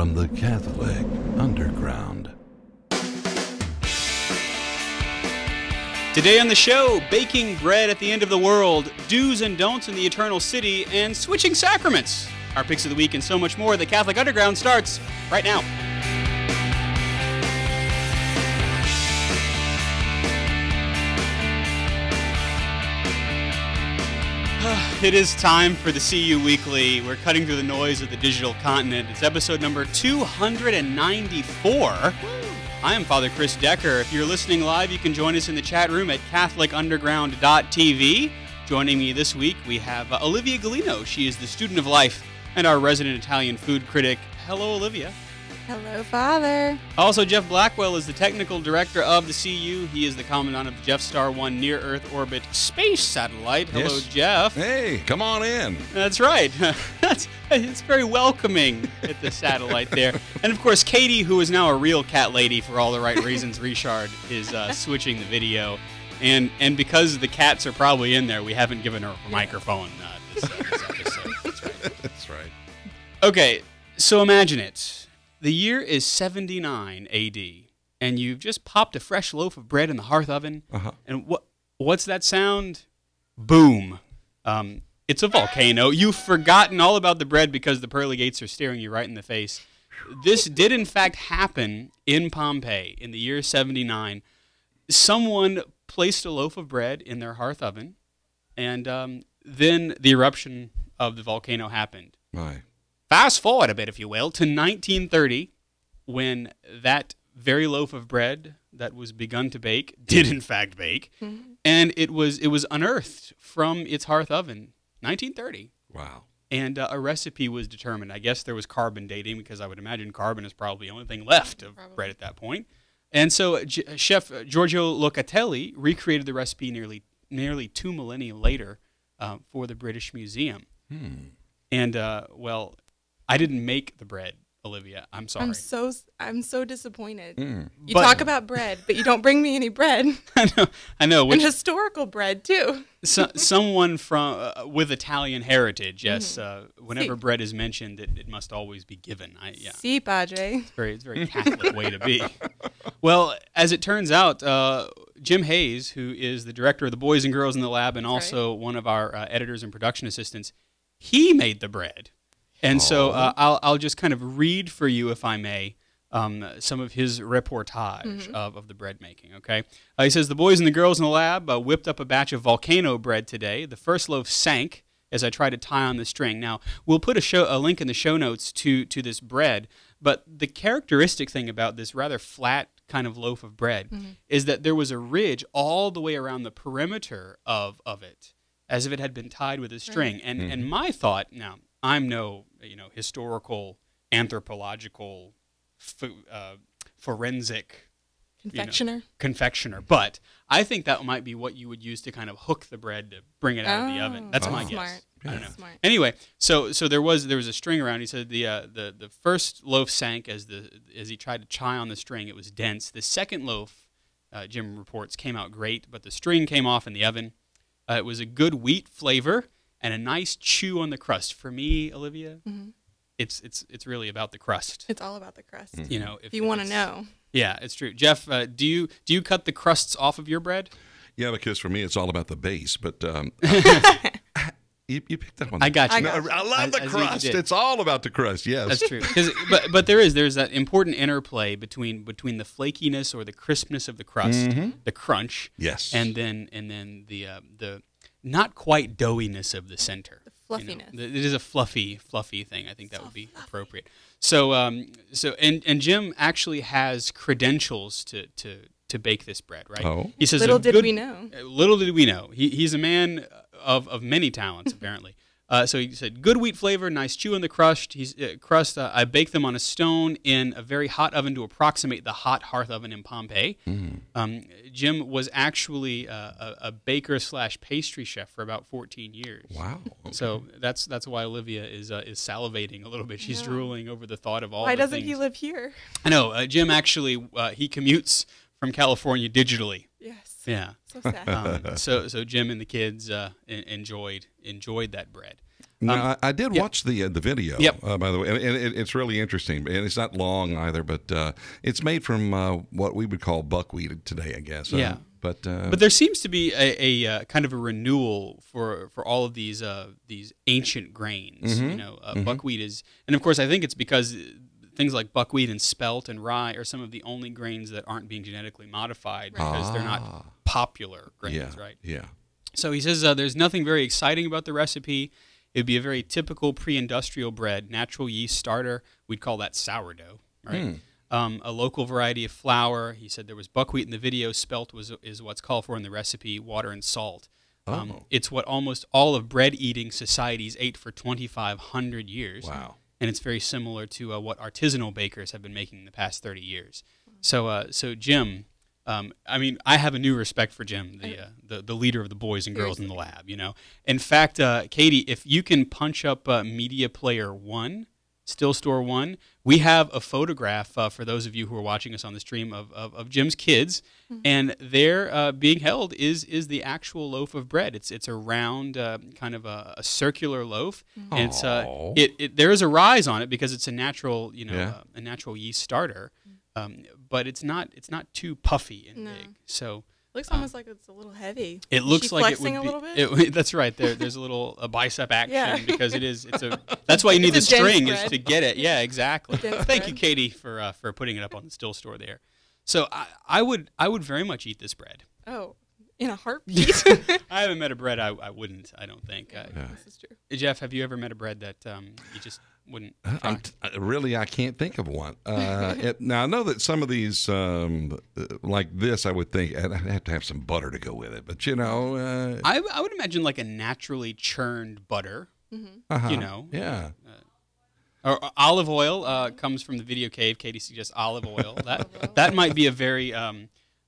from the Catholic Underground. Today on the show, baking bread at the end of the world, do's and don'ts in the eternal city, and switching sacraments. Our picks of the week and so much more. The Catholic Underground starts right now. It is time for the CU Weekly. We're cutting through the noise of the digital continent. It's episode number 294. I am Father Chris Decker. If you're listening live, you can join us in the chat room at catholicunderground.tv. Joining me this week, we have Olivia Galino. She is the student of life and our resident Italian food critic. Hello, Olivia. Hello, Father. Also, Jeff Blackwell is the technical director of the CU. He is the commandant of the Jeff Star 1 near-Earth orbit space satellite. Hello, Yes. Jeff. Hey, come on in. That's right. It's very welcoming at the satellite there. And, of course, Katie, who is now a real cat lady for all the right reasons. Richard is switching the video. And because the cats are probably in there, we haven't given her a microphone this episode. That's right. That's right. Okay, so imagine it. The year is 79 AD, and you've just popped a fresh loaf of bread in the hearth oven. And what's that sound? Boom. It's a volcano. You've forgotten all about the bread because the pearly gates are staring you right in the face. This did, in fact, happen in Pompeii in the year 79. Someone placed a loaf of bread in their hearth oven, and then the eruption of the volcano happened. My. Fast forward a bit, if you will, to 1930, when that very loaf of bread that was begun to bake did in fact bake, and it was unearthed from its hearth oven. 1930. Wow. And a recipe was determined. I guess there was carbon dating, because I would imagine carbon is probably the only thing left of bread at that point. And so Chef Giorgio Locatelli recreated the recipe nearly 2 millennia later for the British Museum. And, well, I didn't make the bread, Olivia. I'm sorry. I'm so disappointed. You talk about bread, but you don't bring me any bread. I know. And historical bread too. Someone with Italian heritage, yes. Whenever bread is mentioned, it must always be given. Si, padre. It's a very Catholic way to be. Well, as it turns out, Jim Hayes, who is the director of the Boys and Girls in the Lab and also one of our editors and production assistants, he made the bread. And so I'll just kind of read for you, if I may, some of his reportage of the bread making, okay? He says, the boys and the girls in the lab whipped up a batch of Volcano bread today. The first loaf sank as I tried to tie on the string. Now, we'll put a link in the show notes to this bread, but the characteristic thing about this rather flat kind of loaf of bread is that there was a ridge all the way around the perimeter of it, as if it had been tied with a string. And my thought, now, I'm no historical, anthropological, forensic confectioner, but I think that might be what you would use to kind of hook the bread to bring it out of the oven. That's my guess. I don't know. Smart. Anyway, so there was a string around. He said the first loaf sank as he tried to tie on the string. It was dense. The second loaf, Jim reports, came out great, but the string came off in the oven. It was a good wheat flavor and a nice chew on the crust. For me, Olivia, it's really about the crust. It's all about the crust. You know, if you want to know. Yeah, it's true. Jeff, do you cut the crusts off of your bread? Yeah, because for me it's all about the base. But you picked that one. I got you. I love the crust. It's all about the crust. Yes, that's true. But there's that important interplay between the flakiness or the crispness of the crust, the crunch, yes, and then the not quite doughiness of the center. The fluffiness. It is a fluffy thing. I think that would be appropriate. So and Jim actually has credentials to bake this bread, right? Oh. He says Little did we know. Little did we know. He's a man of many talents, apparently. So he said, good wheat flavor, nice chew on the crust. I bake them on a stone in a very hot oven to approximate the hot hearth oven in Pompeii. Jim was actually a baker / pastry chef for about 14 years. Wow. Okay. So that's why Olivia is salivating a little bit. She's drooling over the thought of all. Why the doesn't things. he live here? I know. Jim actually he commutes from California digitally. Yes. Yeah. So sad. So Jim and the kids enjoyed that bread. No, I did watch the video, Yep. by the way, and it's really interesting, and it's not long either, but it's made from what we would call buckwheat today, I guess. Yeah. But there seems to be a kind of a renewal for all of these ancient grains. Mm-hmm. You know, buckwheat is, and of course I think it's because things like buckwheat and spelt and rye are some of the only grains that aren't being genetically modified because they're not popular grains, right? Yeah. So he says there's nothing very exciting about the recipe. It would be a very typical pre-industrial bread, natural yeast starter. We'd call that sourdough, right? A local variety of flour. He said there was buckwheat in the video. Spelt is what's called for in the recipe, water and salt. It's what almost all of bread-eating societies ate for 2,500 years. Wow. And it's very similar to what artisanal bakers have been making in the past 30 years. So Jim, I mean, I have a new respect for Jim, the leader of the boys and girls in the lab, you know. In fact, Katie, if you can punch up Media Player 1, Still Store 1, we have a photograph for those of you who are watching us on the stream of Jim's kids, and there being held is the actual loaf of bread. It's a round, kind of a circular loaf, and there is a rise on it because it's a natural, a natural yeast starter, but it's not too puffy and big. So. Looks almost like it's a little heavy. It looks like it would be. A little bit? That's right. There's a little bicep action because that's why you need the string is to get it. Yeah, exactly. Thank you, Katie, for putting it up on the Still Store there. So I would very much eat this bread. Oh, in a heartbeat. I haven't met a bread I wouldn't. I don't think. This is true. Jeff, have you ever met a bread that you just wouldn't try? Really, I can't think of one. Now, I know that some of these, like this, I would think I'd have to have some butter to go with it. But, you know. I would imagine like a naturally churned butter, you know. Yeah. Or olive oil comes from the video cave. Katie suggests olive oil. That might be a very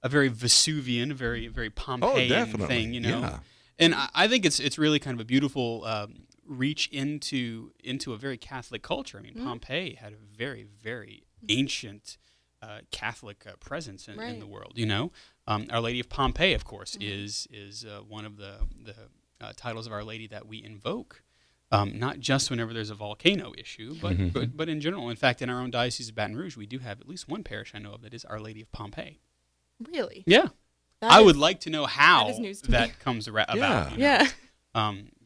Vesuvian, very Pompeian thing, you know. Yeah. And I think it's really kind of a beautiful reach into a very Catholic culture. I mean, Pompeii had a very, very ancient Catholic presence in the world. You know, Our Lady of Pompeii, of course, is one of the titles of Our Lady that we invoke. Not just whenever there's a volcano issue, but in general. In fact, in our own diocese of Baton Rouge, we do have at least one parish I know of that is Our Lady of Pompeii. Really? Yeah. I would like to know how that comes about. Yeah.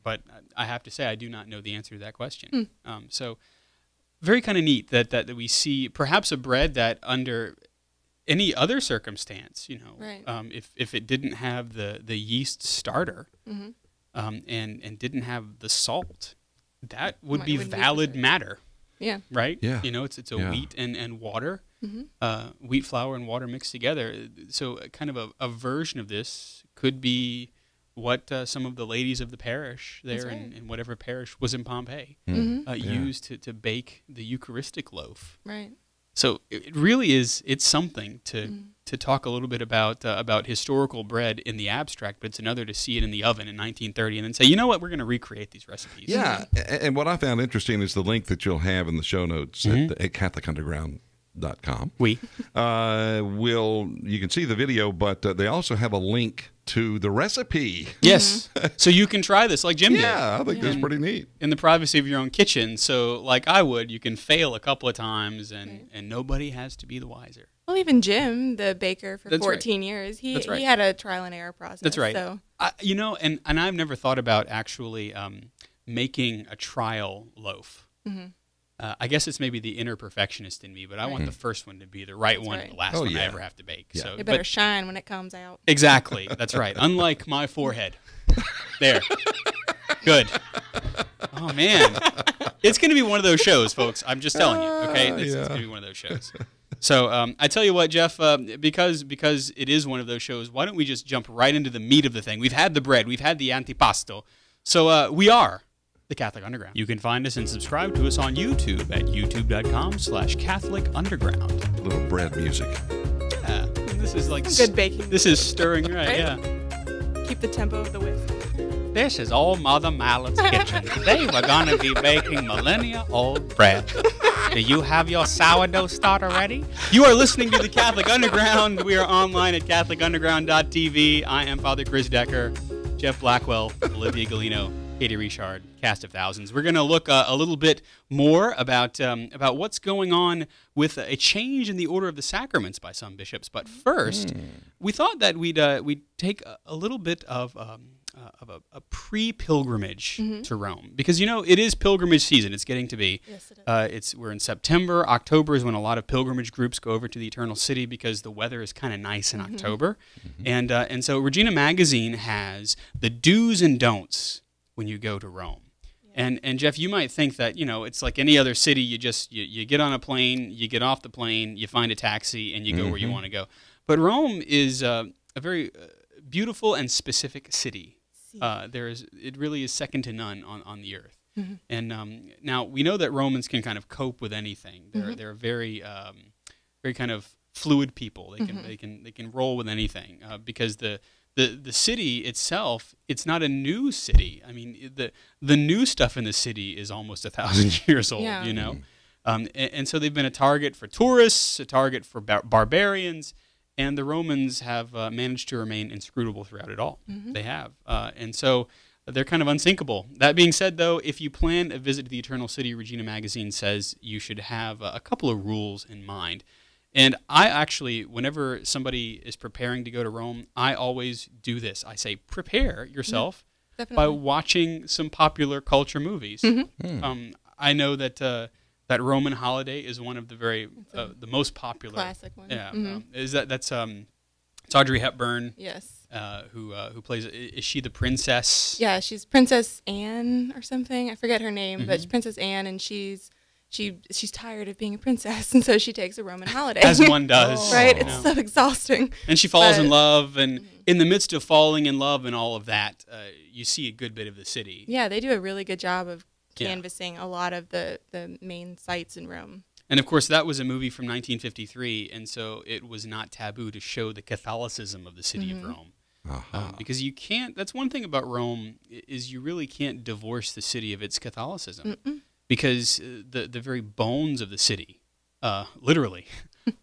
But I have to say I do not know the answer to that question. So very kind of neat that we see perhaps a bread that under any other circumstance, you know, if it didn't have the yeast starter and didn't have the salt, that would be valid matter. Yeah. Right? Yeah. You know, it's a wheat and water, wheat flour and water mixed together. So kind of a version of this could be what some of the ladies of the parish there in whatever parish was in Pompeii used to bake the Eucharistic loaf. Right. So it really is, it's something to talk a little bit about historical bread in the abstract, but it's another to see it in the oven in 1930 and then say, you know what, we're going to recreate these recipes. Yeah, and what I found interesting is the link that you'll have in the show notes at CatholicUnderground.com. You can see the video, but they also have a link to the recipe. Yes. So you can try this like Jim did. Yeah, I think that's pretty neat. In the privacy of your own kitchen. So like I would, you can fail a couple of times and nobody has to be the wiser. Well, even Jim, the baker for 14 years, he had a trial and error process. That's right. So. You know, and I've never thought about actually making a trial loaf. I guess it's maybe the inner perfectionist in me, but I want the first one to be the right one and the last one I ever have to bake. Yeah. So It better shine when it comes out. Exactly. That's right. Unlike my forehead. There. Good. Oh, man. It's going to be one of those shows, folks. I'm just telling you, okay? It's going to be one of those shows. So I tell you what, Jeff, because it is one of those shows, why don't we just jump right into the meat of the thing? We've had the bread. We've had the antipasto. So we are the Catholic Underground. You can find us and subscribe to us on YouTube at youtube.com/Catholic Underground. A little bread music. Yeah. This is like good baking. This is stirring, right? Yeah. Keep the tempo of the whisk. This is Old Mother Mallet's kitchen. Today we're going to be baking millennia-old bread. Do you have your sourdough starter ready? You are listening to the Catholic Underground. We are online at CatholicUnderground.tv. I am Father Chris Decker, Jeff Blackwell, Olivia Galino. Katie Richard, Cast of Thousands. We're going to look a little bit more about what's going on with a change in the order of the sacraments by some bishops. But first, we thought that we'd take a little bit of a pre-pilgrimage to Rome, because it is pilgrimage season. It's getting to be. Yes, it is. We're in September. October is when a lot of pilgrimage groups go over to the Eternal City because the weather is kind of nice in October, and so Regina Magazine has the do's and don'ts when you go to Rome. Yeah. And Jeff, you might think that it's like any other city. You get on a plane, you get off the plane, you find a taxi, and you go where you want to go. But Rome is a very beautiful and specific city. It really is second to none on the earth. And now we know that Romans can kind of cope with anything. They're very very kind of fluid people. They can roll with anything because the city itself, it's not a new city. I mean, the new stuff in the city is almost 1,000 years old. Yeah. And so they've been a target for tourists, a target for barbarians. And the Romans have managed to remain inscrutable throughout it all. They have. And so they're kind of unsinkable. That being said, though, if you plan a visit to the Eternal City, Regina Magazine says you should have a couple of rules in mind. And I actually, whenever somebody is preparing to go to Rome, I always do this. I say, prepare yourself by watching some popular culture movies. I know that that Roman Holiday is one of the the most popular classic one. Yeah, that's it's Audrey Hepburn. Yes. Who plays? Is she the princess? Yeah, she's Princess Anne or something. I forget her name, but she's Princess Anne, and she's tired of being a princess, and so she takes a Roman holiday. As one does, right? It's so exhausting. And she falls in love, and in the midst of falling in love and all of that, you see a good bit of the city. Yeah, they do a really good job of canvassing a lot of the main sites in Rome. And of course, that was a movie from 1953, and so it was not taboo to show the Catholicism of the city of Rome. Because you can't. That's one thing about Rome, is you really can't divorce the city of its Catholicism, because the very bones of the city, literally,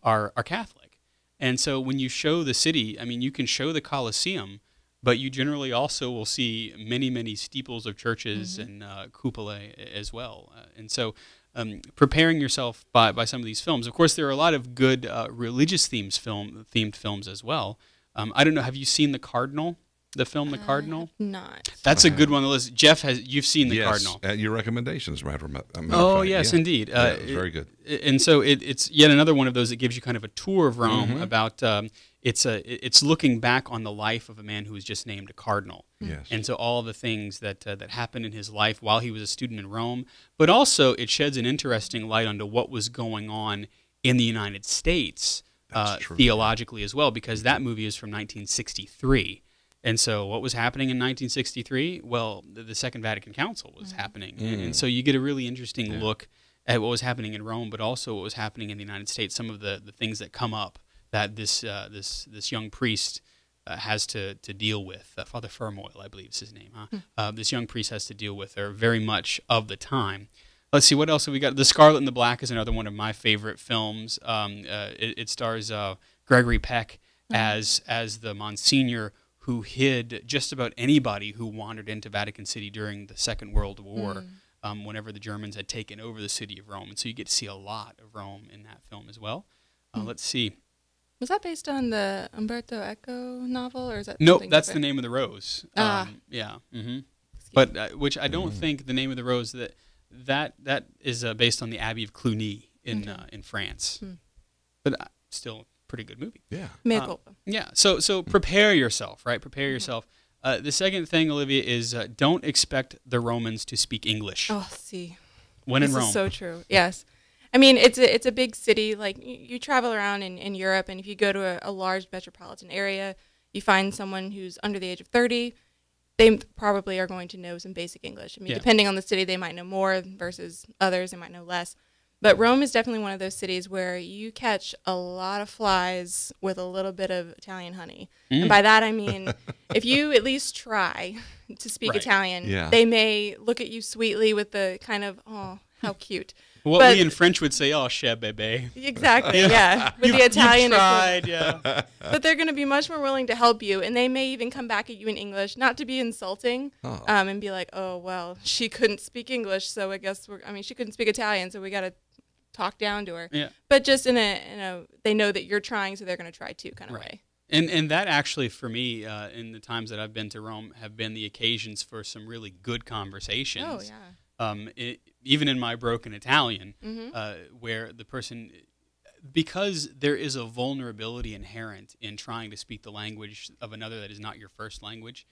are Catholic. And so when you show the city, I mean, you can show the Colosseum, but you generally also will see many, many steeples of churches and cupolae as well. And so preparing yourself by some of these films. Of course, there are a lot of good religious themed films as well. I don't know, have you seen The Cardinal? The film The Cardinal? Not. That's a good one on the list. Jeff, you've seen The Cardinal. Yes, your recommendations, matter of fact. Oh, yes, indeed. It was very good. And so it's yet another one of those that gives you kind of a tour of Rome about it's looking back on the life of a man who was just named a cardinal. Yes. And so all of the things that happened in his life while he was a student in Rome, but also it sheds an interesting light onto what was going on in the United States theologically as well, because that movie is from 1963. And so what was happening in 1963? Well, the Second Vatican Council was happening. And so you get a really interesting look at what was happening in Rome, but also what was happening in the United States, some of the things that come up that this young priest has to deal with. Father Fermoil, I believe is his name. This young priest has to deal with are very much of the time. Let's see, what else have we got? The Scarlet and the Black is another one of my favorite films. It stars Gregory Peck as the Monsignor who hid just about anybody who wandered into Vatican City during the Second World War, whenever the Germans had taken over the city of Rome. And so you get to see a lot of Rome in that film as well. Let's see. Was that based on the Umberto Eco novel, or is that? Nope, that's The Name of the Rose. Yeah. But which I don't think The Name of the Rose that is based on the Abbey of Cluny in France. But still. Pretty good movie. Yeah. Yeah. So prepare yourself, right? Prepare yourself. The second thing, Olivia, is don't expect the Romans to speak English. Oh, see. When in Rome. This is so true. Yes. I mean, it's a big city. Like, you travel around in Europe, and if you go to a large metropolitan area, you find someone who's under the age of 30, they probably are going to know some basic English. I mean, depending on the city, they might know more versus others. They might know less. But Rome is definitely one of those cities where you catch a lot of flies with a little bit of Italian honey. And by that I mean, if you at least try to speak Italian, they may look at you sweetly with the kind of, oh, how cute. What But- we in French would say, "Oh, cher bébé." Exactly, yeah. With the Italian You've equivalent. tried, yeah. But they're going to be much more willing to help you, and they may even come back at you in English, not to be insulting, and be like, "Oh, well, she couldn't speak English, so I guess she couldn't speak Italian, so we got to talk down to her." Yeah. But just in a they know that you're trying, so they're going to try too, kind of way. And that actually, for me, in the times that I've been to Rome, have been the occasions for some really good conversations. Oh yeah. Even in my broken Italian, Mm-hmm. where the person, because there is a vulnerability inherent in trying to speak the language of another that is not your first language,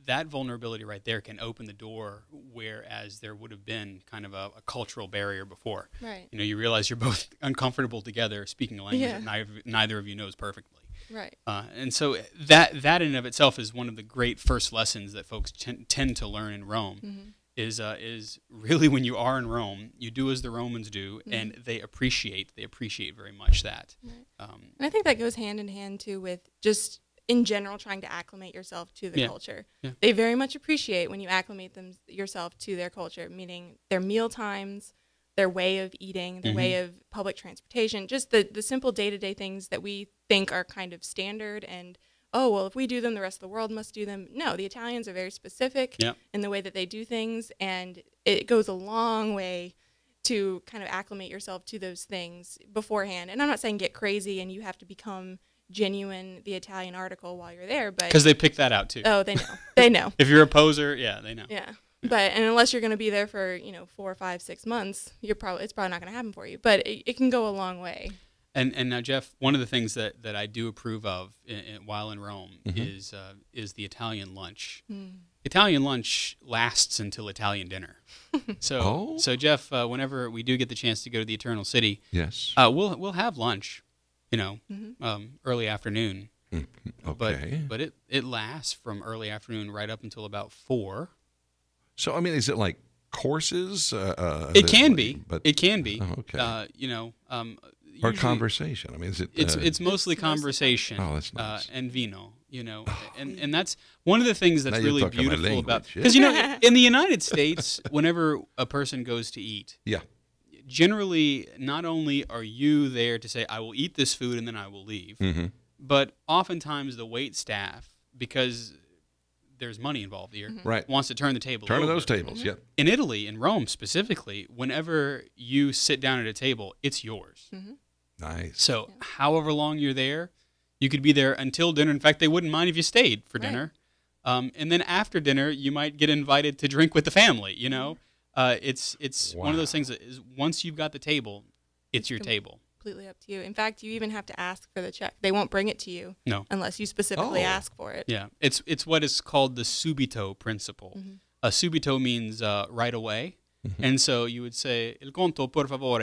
that vulnerability right there can open the door, whereas there would have been kind of a cultural barrier before. Right. You know, you realize you're both uncomfortable together speaking a language that neither of you knows perfectly. Right. And so that in and of itself is one of the great first lessons that folks tend to learn in Rome. Is really when you are in Rome, you do as the Romans do, and they appreciate very much that. Right. And I think that goes hand in hand too with just in general trying to acclimate yourself to the culture. Yeah. They very much appreciate when you acclimate yourself to their culture, meaning their meal times, their way of eating, their way of public transportation, just the simple day-to-day things that we think are kind of standard and, oh, well, if we do them, the rest of the world must do them. No, the Italians are very specific in the way that they do things, and it goes a long way to kind of acclimate yourself to those things beforehand. And I'm not saying get crazy and you have to become genuine, the Italian article while you're there, but because they pick that out too. Oh, they know. They know. If you're a poser, they know. Yeah. And unless you're going to be there for 4, 5, 6 months, it's probably not going to happen for you. But it can go a long way. And now, Jeff, one of the things that I do approve of while in Rome is the Italian lunch. Italian lunch lasts until Italian dinner. So Jeff, whenever we do get the chance to go to the Eternal City, yes, we'll have lunch, early afternoon. Okay, but it lasts from early afternoon right up until about 4. So I mean, is it like courses? It can be. But it can be. Oh, okay. Or Usually, conversation. I mean, is it? It's mostly conversation. Oh, that's nice. And vino, and that's one of the things that's Now you're really talking my beautiful about, language, because in the United States, whenever a person goes to eat, generally not only are you there to say I will eat this food and then I will leave, but oftentimes the wait staff, because there's money involved here, right, wants to turn the table over. Turn those tables, In Italy, in Rome specifically, whenever you sit down at a table, it's yours. Nice. So however long you're there, you could be there until dinner. In fact, they wouldn't mind if you stayed for dinner. And then after dinner, you might get invited to drink with the family, It's one of those things that is, once you've got the table, it's your table. Completely up to you. In fact, you even have to ask for the check. They won't bring it to you unless you specifically ask for it. Yeah, it's what is called the subito principle. Subito means right away. And so you would say, il conto por favore,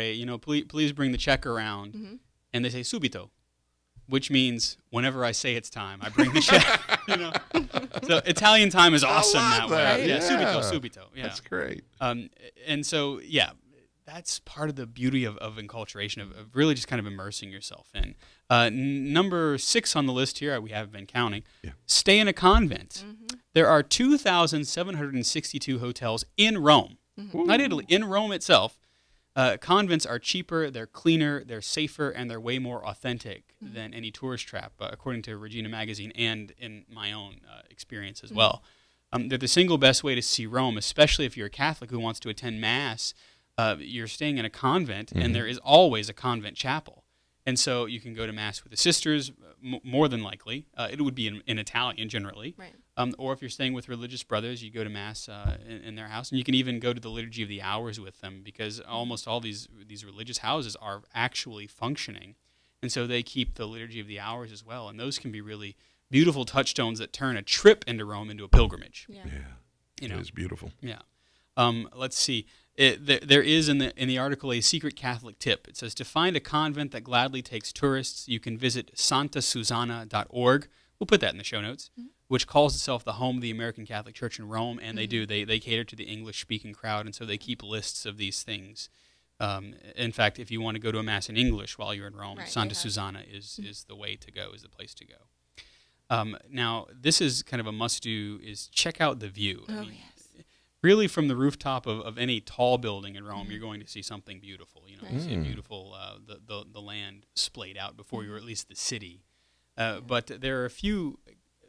please bring the check around. And they say subito, which means whenever I say it's time, I bring the check. So Italian time is awesome that way. Right? Yeah, subito. Yeah, that's great. And so that's part of the beauty of enculturation, of really just kind of immersing yourself in. Number 6 on the list here, we haven't been counting. Stay in a convent. There are 2,762 hotels in Rome. Not Italy, in Rome itself. Convents are cheaper, they're cleaner, they're safer, and they're way more authentic than any tourist trap, according to Regina Magazine and in my own experience as well. They're the single best way to see Rome, especially if you're a Catholic who wants to attend Mass. You're staying in a convent, and there is always a convent chapel. And so you can go to Mass with the sisters, more than likely. It would be in Italian, generally. Right. Or if you're staying with religious brothers, you go to Mass in their house. And you can even go to the Liturgy of the Hours with them, because almost all these religious houses are actually functioning. And so they keep the Liturgy of the Hours as well. And those can be really beautiful touchstones that turn a trip into Rome into a pilgrimage. Yeah. It is beautiful. Yeah. Let's see. There is in the article a secret Catholic tip. It says, to find a convent that gladly takes tourists, you can visit santasusana.org. We'll put that in the show notes, which calls itself the home of the American Catholic Church in Rome, and they cater to the English-speaking crowd, and so they keep lists of these things. In fact, if you want to go to a Mass in English while you're in Rome, Santa Susana is the way to go, is the place to go. Now, this is kind of a must-do, is check out the view. really from the rooftop of any tall building in Rome, you're going to see something beautiful. You know, you see a beautiful the land splayed out before you, or at least the city. But there are a few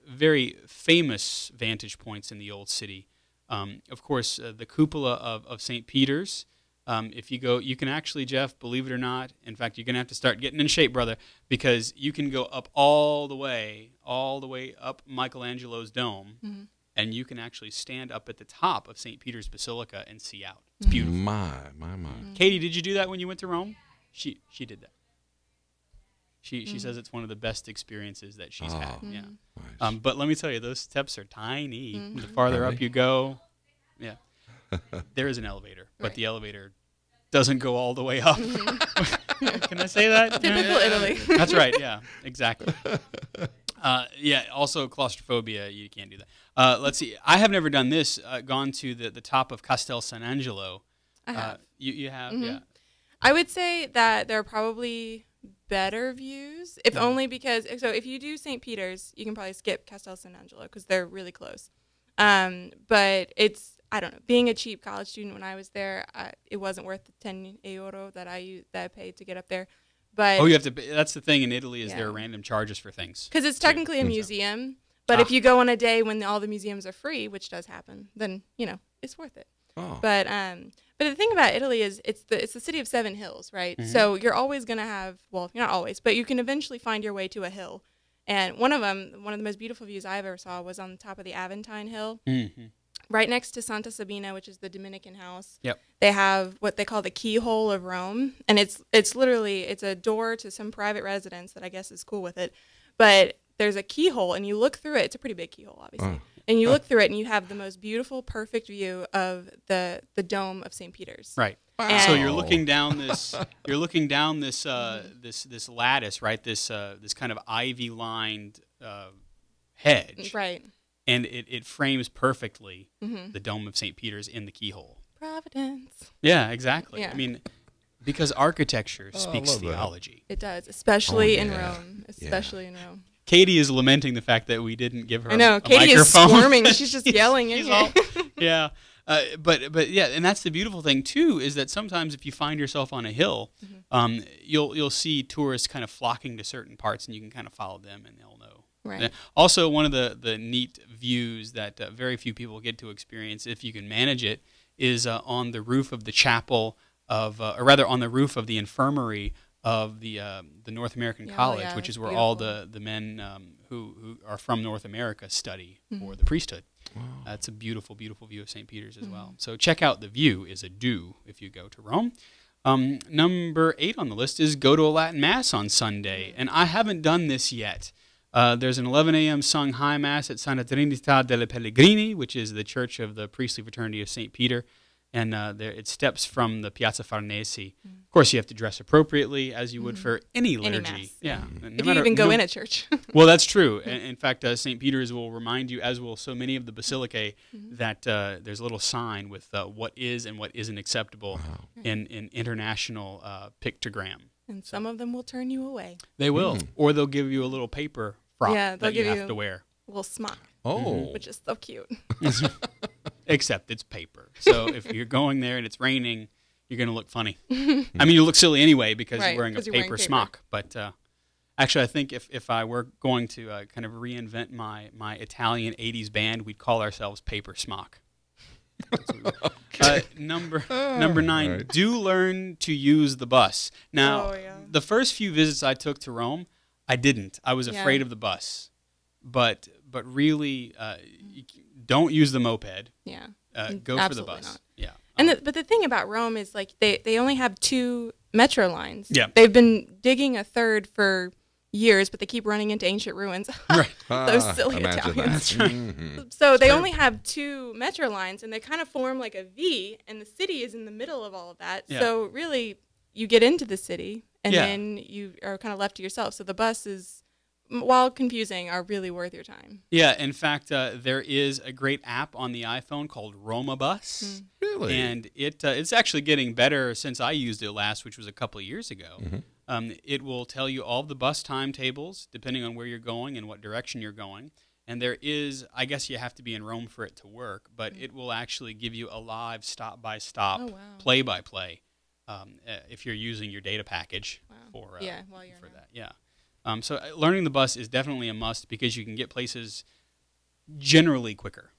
very famous vantage points in the old city. Of course, the cupola of St. Peter's. If you go, you can actually, Jeff, believe it or not, in fact, you're going to have to start getting in shape, brother, because you can go up all the way up Michelangelo's dome, and you can actually stand up at the top of St. Peter's Basilica and see out. It's beautiful. My. Katie, did you do that when you went to Rome? She did that. She says it's one of the best experiences that she's had. Yeah. Nice. But let me tell you, those steps are tiny. The farther up you go, yeah. There is an elevator, but the elevator doesn't go all the way up. Can I say that? Typical Italy. That's right. Yeah, exactly. Yeah. Also, claustrophobia. You can't do that. Let's see. I have never done this. Gone to the top of Castel San Angelo. I have. You have. Yeah. I would say that there are probably better views, if only because if you do St. Peter's, you can probably skip Castel San Angelo because they're really close. But it's, I don't know, being a cheap college student when I was there, it wasn't worth the 10 euro that I paid to get up there. But you have to. That's the thing in Italy is there are random charges for things. Because it's technically a museum, but if you go on a day when all the museums are free, which does happen, then it's worth it. But the thing about Italy is it's the city of 7 hills, right? So you're always gonna have, well, you're not always, but you can eventually find your way to a hill. And one of the most beautiful views I ever saw was on the top of the Aventine Hill. Right next to Santa Sabina, which is the Dominican house. They have what they call the keyhole of Rome, and it's literally a door to some private residence that I guess is cool with it. But there's a keyhole, and you look through it. It's a pretty big keyhole, obviously. And you look through it, and you have the most beautiful, perfect view of the dome of St. Peter's. Right. Wow. So you're looking down this. You're looking down this this lattice, right? This kind of ivy-lined hedge. Right. And it frames perfectly the dome of St. Peter's in the keyhole. Providence. Yeah, exactly. Yeah. I mean, because architecture speaks theology. It does, especially in Rome. Especially in Rome. Katie is lamenting the fact that we didn't give her I know. a Katie microphone. is squirming. She's just yelling in here. Yeah. But yeah, and that's the beautiful thing too, is that sometimes if you find yourself on a hill, you'll see tourists kind of flocking to certain parts, and you can kind of follow them, and they'll know. Right. Also, one of the neat views that very few people get to experience, if you can manage it, is on the roof of the chapel or rather on the roof of the infirmary of the North American College, which is where all the men who are from North America study for the priesthood. Wow. It's a beautiful, beautiful view of St. Peter's as well. So check out the view is a do if you go to Rome. Number 8 on the list is go to a Latin Mass on Sunday, and I haven't done this yet. There's an 11 a.m. sung high mass at Santa Trinità delle Pellegrini, which is the church of the priestly fraternity of St. Peter, and it steps from the Piazza Farnese. Of course, you have to dress appropriately, as you would for any liturgy. Mass. Yeah, if you even go in a church. Well, that's true. In fact, St. Peter's will remind you, as will so many of the basilicae, that there's a little sign with what is and what isn't acceptable in international pictogram. And some of them will turn you away. They will. Or they'll give you a little paper frock that you have to wear. A little smock. Which is so cute. Except it's paper. So if you're going there and it's raining, you're going to look funny. I mean, you look silly anyway because you're wearing a paper smock. But actually, I think if I were going to kind of reinvent my Italian 80s band, we'd call ourselves Paper Smock. Number 9, right. Do learn to use the bus. Now, the first few visits I took to Rome, I didn't. I was afraid of the bus. But really, don't use the moped. Yeah. Go for the bus. Not. Yeah. But the thing about Rome is like they only have 2 metro lines. Yeah. They've been digging a third for years, but they keep running into ancient ruins. Right. Those silly Italians. So they only have 2 metro lines, and they kind of form like a V, and the city is in the middle of all of that. Yeah. So really, you get into the city, and then you are kind of left to yourself. So the bus is, while confusing, are really worth your time. Yeah, in fact, there is a great app on the iPhone called Roma Bus. Really? And it's actually getting better since I used it last, which was a couple of years ago. It will tell you all of the bus timetables, depending on where you're going and what direction you're going. And there is, I guess you have to be in Rome for it to work, but it will actually give you a live stop-by-stop, play-by-play if you're using your data package for while you're for that. Yeah. So learning the bus is definitely a must because you can get places generally quicker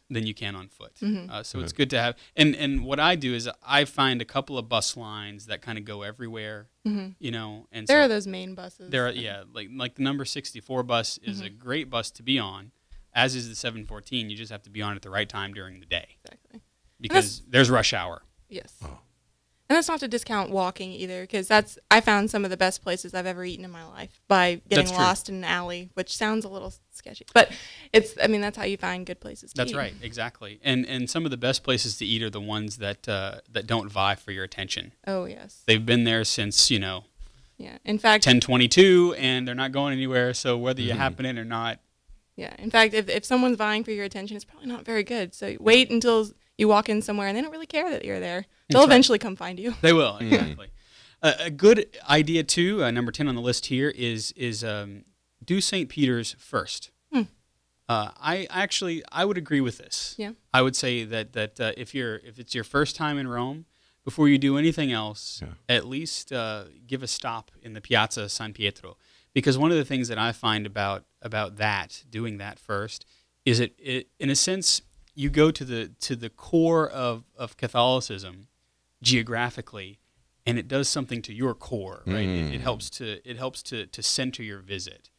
than you can on foot. So it's good to have. And what I do is I find a couple of bus lines that kind of go everywhere, you know. And there are those main buses. There are, like the number 64 bus is a great bus to be on, as is the 714. You just have to be on at the right time during the day. Exactly. Because there's rush hour. Yes. Oh. And that's not to discount walking either, because I found some of the best places I've ever eaten in my life by getting lost in an alley, which sounds a little sketchy, but that's how you find good places to eat. That's right, exactly. And some of the best places to eat are the ones that don't vie for your attention. Oh yes. They've been there since in fact 1022, and they're not going anywhere. So whether you happen in or not. Yeah. In fact, if someone's vying for your attention, it's probably not very good. So wait until you walk in somewhere and they don't really care that you're there. They'll eventually come find you. They will, exactly. A good idea, too, number 10 on the list here, is do St. Peter's first. I would agree with this. Yeah. I would say that if it's your first time in Rome, before you do anything else, at least give a stop in the Piazza San Pietro. Because one of the things that I find about doing that first, is it in a sense, you go to the core of Catholicism geographically, and it does something to your core, right? It helps to center your visit.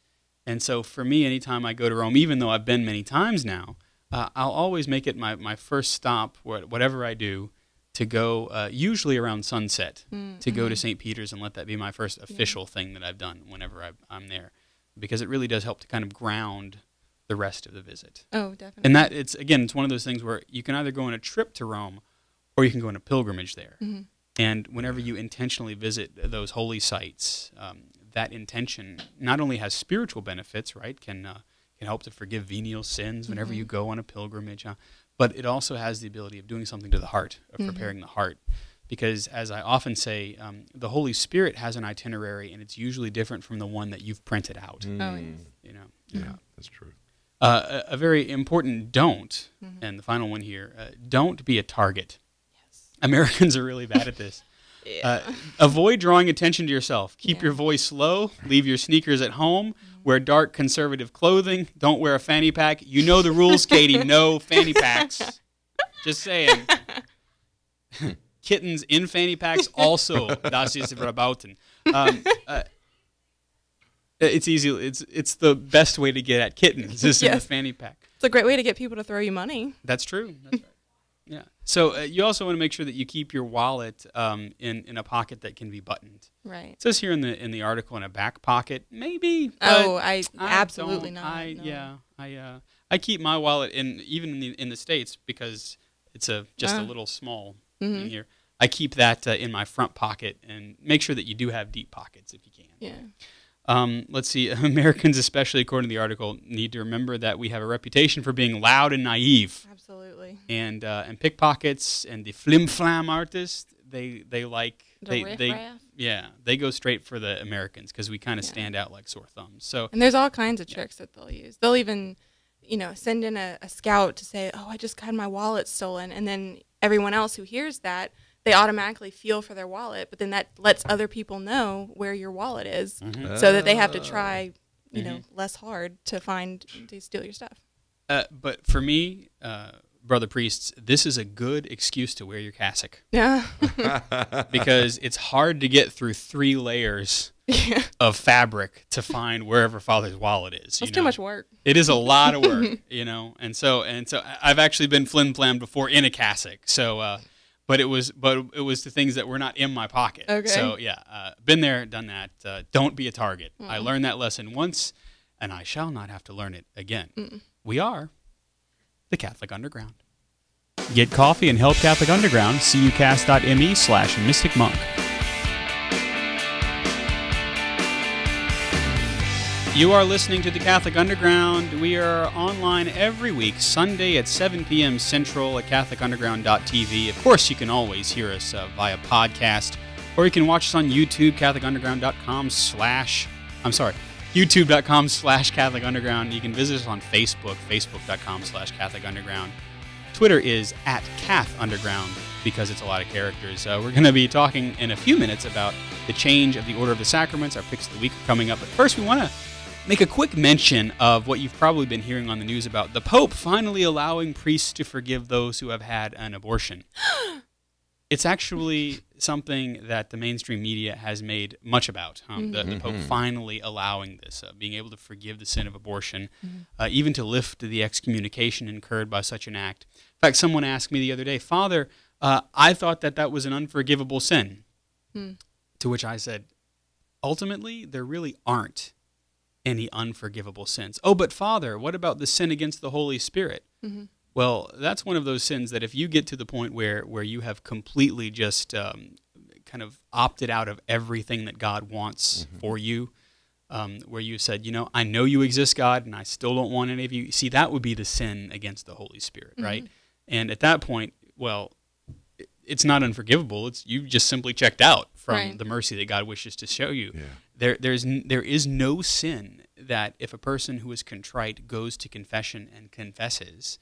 And so for me, anytime I go to Rome, even though I've been many times now, I'll always make it my first stop, whatever I do, to go usually around sunset, to go to St. Peter's and let that be my first official thing that I've done whenever I'm there, because it really does help to kind of ground the rest of the visit. Oh, definitely. And that it's one of those things where you can either go on a trip to Rome or you can go on a pilgrimage there. And whenever you intentionally visit those holy sites, that intention not only has spiritual benefits, right? Can help to forgive venial sins whenever you go on a pilgrimage, but it also has the ability of doing something to the heart, of preparing the heart. Because as I often say, the Holy Spirit has an itinerary, and it's usually different from the one that you've printed out. Oh, yes. Yeah, that's true. A very important don't, and the final one here, don't be a target. Yes. Americans are really bad at this. Avoid drawing attention to yourself. Keep your voice low. Leave your sneakers at home. Wear dark conservative clothing. Don't wear a fanny pack. You know the rules, Katie. No fanny packs. Just saying. Kittens in fanny packs also. Das ist verboten. It's easy. It's the best way to get at kittens is in the fanny pack. It's a great way to get people to throw you money. That's true. That's right. Yeah. So you also want to make sure that you keep your wallet in a pocket that can be buttoned. Right. It says here in the article in a back pocket, maybe. I absolutely not. I keep my wallet even in the States because it's just a little small thing here. I keep that in my front pocket and make sure that you do have deep pockets if you can. Yeah. Let's see. Americans, especially according to the article, need to remember that we have a reputation for being loud and naive. Absolutely. And pickpockets and the flim-flam artists, they go straight for the Americans because we kind of stand out like sore thumbs. So and there's all kinds of tricks that they'll use. They'll even, send in a scout to say, "Oh, I just had my wallet stolen," and then everyone else who hears that, they automatically feel for their wallet, but then that lets other people know where your wallet is, so that they have to try, less hard to steal your stuff. But for me, brother priests, this is a good excuse to wear your cassock. Yeah. Because it's hard to get through 3 layers of fabric to find wherever Father's wallet is. It's too much work. It is a lot of work, and so I've actually been flim-flammed before in a cassock. So. But it was the things that were not in my pocket. Okay. So been there, done that. Don't be a target. I learned that lesson once, and I shall not have to learn it again. We are the Catholic Underground. Get coffee and help Catholic Underground. cucast.me/mysticmonk. You are listening to the Catholic Underground. We are online every week, Sunday at 7 p.m. Central at CatholicUnderground.tv. Of course, you can always hear us via podcast, or you can watch us on YouTube, CatholicUnderground.com/. YouTube.com/Catholic Underground. You can visit us on Facebook, Facebook.com/Catholic Underground. Twitter is @CathUnderground because it's a lot of characters. We're going to be talking in a few minutes about the change of the order of the sacraments. Our picks of the week are coming up. But first, we want to make a quick mention of what you've probably been hearing on the news about the Pope finally allowing priests to forgive those who have had an abortion. It's actually something that the mainstream media has made much about, the Pope finally allowing this, being able to forgive the sin of abortion, even to lift the excommunication incurred by such an act. In fact, someone asked me the other day, Father, I thought that was an unforgivable sin. To which I said, ultimately, there really aren't any unforgivable sins. Oh, but Father, what about the sin against the Holy Spirit? Well, that's one of those sins that if you get to the point where you have completely just kind of opted out of everything that God wants for you, where you said, I know you exist, God, and I still don't want any of you. See, that would be the sin against the Holy Spirit, right? And at that point, well, it's not unforgivable. It's you just simply checked out from the mercy that God wishes to show you. Yeah. There is no sin that if a person who is contrite goes to confession and confesses,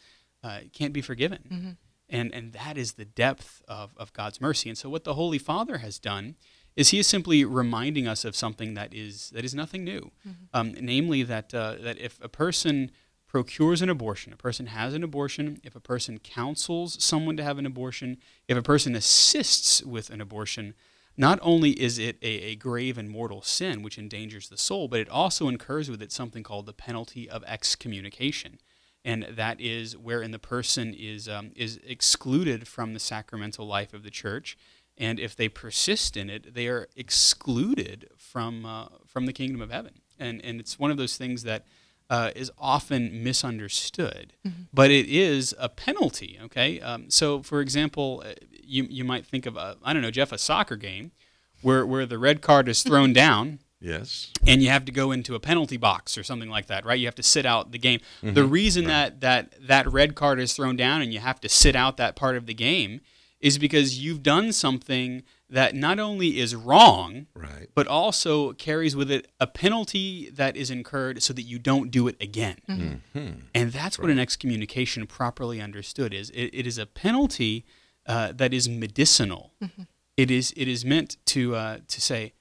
can't be forgiven. And that is the depth of God's mercy. And so what the Holy Father has done is he is simply reminding us of something that is nothing new, namely that if a person procures an abortion, a person has an abortion, if a person counsels someone to have an abortion, if a person assists with an abortion, not only is it a grave and mortal sin which endangers the soul, but it also incurs with it something called the penalty of excommunication. And that is wherein the person is excluded from the sacramental life of the church, and if they persist in it, they are excluded from the kingdom of heaven. And it's one of those things that is often misunderstood, but it is a penalty. Okay, so for example, you might think of Jeff, a soccer game where the red card is thrown down. Yes. And you have to go into a penalty box or something like that, right? You have to sit out the game. The reason that red card is thrown down and you have to sit out that part of the game is because you've done something that not only is wrong, but also carries with it a penalty that is incurred so that you don't do it again. And that's what an excommunication properly understood is. It is a penalty that is medicinal. It is meant to say,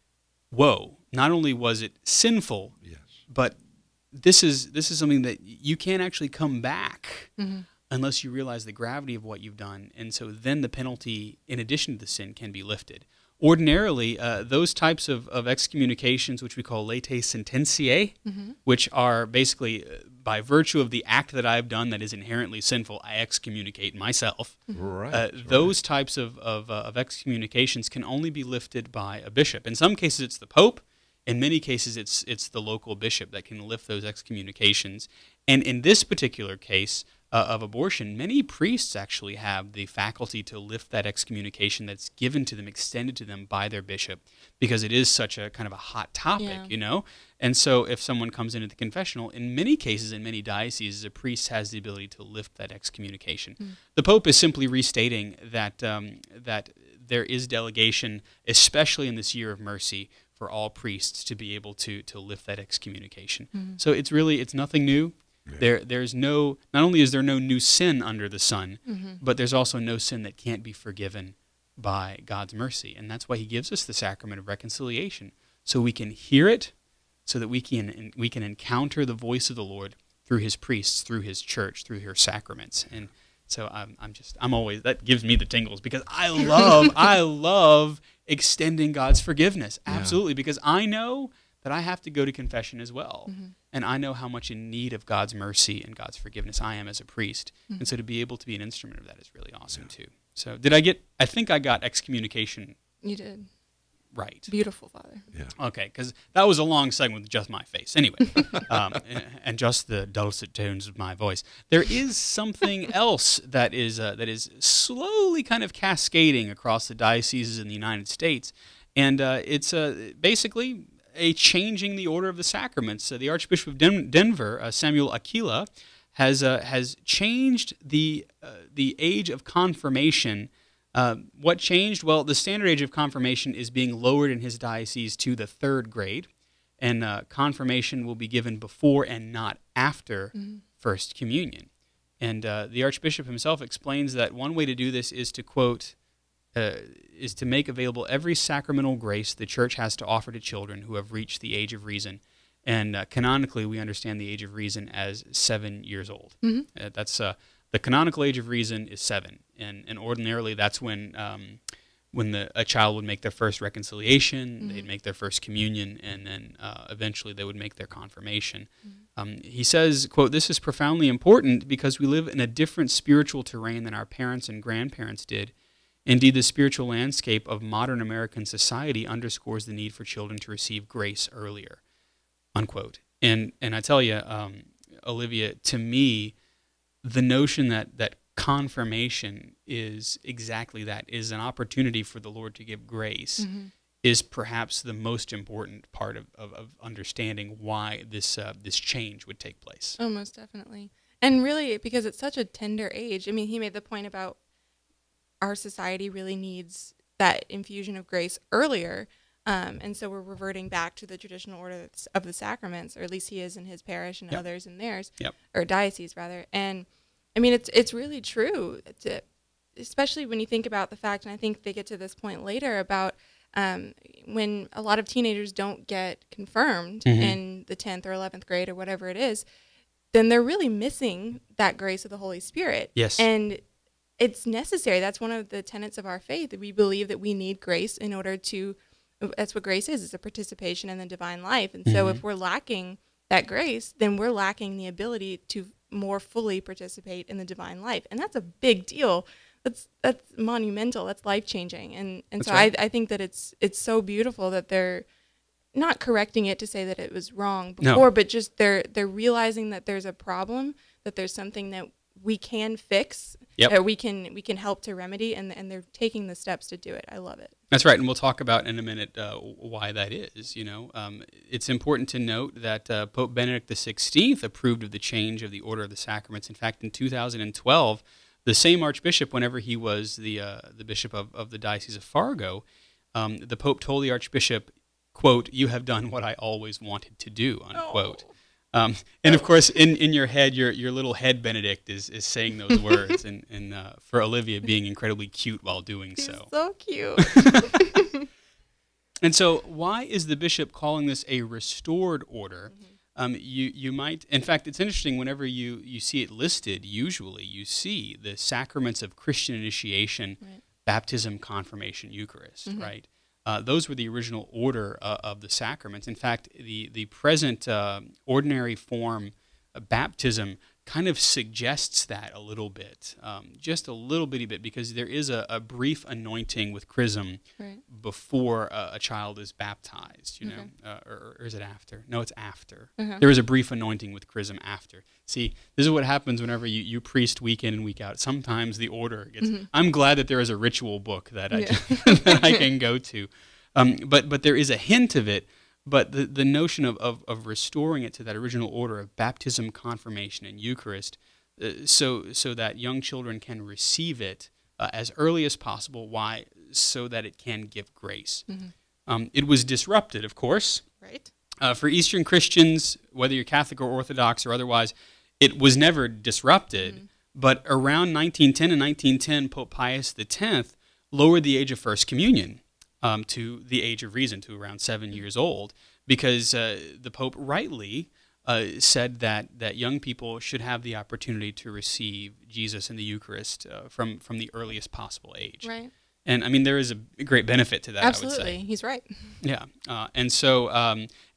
whoa, not only was it sinful, but this is something that you can't actually come back unless you realize the gravity of what you've done. And so then the penalty, in addition to the sin, can be lifted. Ordinarily, those types of excommunications, which we call latae sententiae, which are basically by virtue of the act that I've done that is inherently sinful, I excommunicate myself. Those types of excommunications can only be lifted by a bishop. In some cases, it's the Pope. In many cases, it's the local bishop that can lift those excommunications. And in this particular case of abortion, many priests actually have the faculty to lift that excommunication that's given to them, extended to them by their bishop, because it is such a kind of a hot topic, And so if someone comes into the confessional, in many cases, in many dioceses, a priest has the ability to lift that excommunication. The Pope is simply restating that there is delegation, especially in this year of mercy, for all priests to be able to lift that excommunication. So it's nothing new. There's not only is there no new sin under the sun, but there's also no sin that can't be forgiven by God's mercy. And that's why he gives us the sacrament of reconciliation, so we can hear it, so that we can encounter the voice of the Lord through his priests, through his church, through her sacraments. And so I'm always, that gives me the tingles, because I love extending God's forgiveness. Absolutely, because I know that I have to go to confession as well. And I know how much in need of God's mercy and God's forgiveness I am as a priest. And so to be able to be an instrument of that is really awesome too. So I think I got excommunication. You did. Right. Beautiful, Father. Yeah. Okay, because that was a long segment with just my face. Anyway, and just the dulcet tones of my voice. There is something else that is slowly kind of cascading across the dioceses in the United States, and it's basically a changing the order of the sacraments. The Archbishop of Denver, Samuel Aquila, has changed the age of confirmation. What changed? Well, the standard age of confirmation is being lowered in his diocese to the 3rd grade. and confirmation will be given before and not after First Communion. And the Archbishop himself explains that one way to do this is to, quote, is to make available every sacramental grace the Church has to offer to children who have reached the age of reason. And canonically, we understand the age of reason as 7 years old. That's the canonical age of reason is 7, and ordinarily that's when a child would make their first reconciliation, they'd make their first communion, and then eventually they would make their confirmation. He says, quote, "This is profoundly important because we live in a different spiritual terrain than our parents and grandparents did. Indeed, the spiritual landscape of modern American society underscores the need for children to receive grace earlier," unquote. And I tell you, Olivia, to me, the notion that confirmation is exactly that, is an opportunity for the Lord to give grace, is perhaps the most important part of understanding why this change would take place. Oh, most definitely. And really, because it's such a tender age. I mean, he made the point about our society really needs that infusion of grace earlier. And so we're reverting back to the traditional order of the sacraments, or at least he is in his parish and others in theirs, or diocese rather. And I mean, it's really true, especially when you think about the fact, and I think they get to this point later, about when a lot of teenagers don't get confirmed in the 10th or 11th grade or whatever it is, then they're really missing that grace of the Holy Spirit. Yes. And it's necessary. That's one of the tenets of our faith, that we believe that we need grace in order to, that's what grace is. It's a participation in the divine life. And so if we're lacking that grace, then we're lacking the ability to more fully participate in the divine life. And that's a big deal. That's monumental. That's life-changing. And so right. I think that it's so beautiful that they're not correcting it to say that it was wrong before, but just they're realizing that there's a problem, that there's something that we can fix, that we can help to remedy, and they're taking the steps to do it. I love it. That's right, and we'll talk about in a minute why that is. It's important to note that Pope Benedict XVI approved of the change of the order of the sacraments. In fact, in 2012, the same Archbishop, whenever he was the bishop of the Diocese of Fargo, the Pope told the Archbishop, quote, "You have done what I always wanted to do," unquote. And of course, in your head, your little head Benedict is saying those words, and for Olivia being incredibly cute while doing so. He's so cute. And so, why is the bishop calling this a restored order? You might, in fact, it's interesting. Whenever you see it listed, usually you see the sacraments of Christian initiation, baptism, confirmation, Eucharist, right? Those were the original order of the sacraments. In fact, the present ordinary form of baptism kind of suggests that a little bit, just a little bitty bit, because there is a brief anointing with chrism before a child is baptized, or is it after? No, it's after. There is a brief anointing with chrism after. See, this is what happens whenever you priest week in and week out. Sometimes the order gets... I'm glad that there is a ritual book that that I can go to. But there is a hint of it. But the notion of restoring it to that original order of baptism, confirmation, and Eucharist, so that young children can receive it as early as possible. Why? So that it can give grace. It was disrupted, of course. Right. For Eastern Christians, whether you're Catholic or Orthodox or otherwise, it was never disrupted. But around 1910 and 1910, Pope Pius X lowered the age of First Communion to the age of reason, to around 7 years old, because the Pope rightly said that young people should have the opportunity to receive Jesus in the Eucharist from the earliest possible age. Right. And I mean, there is a great benefit to that. Absolutely, I would say. He's right. Yeah, and so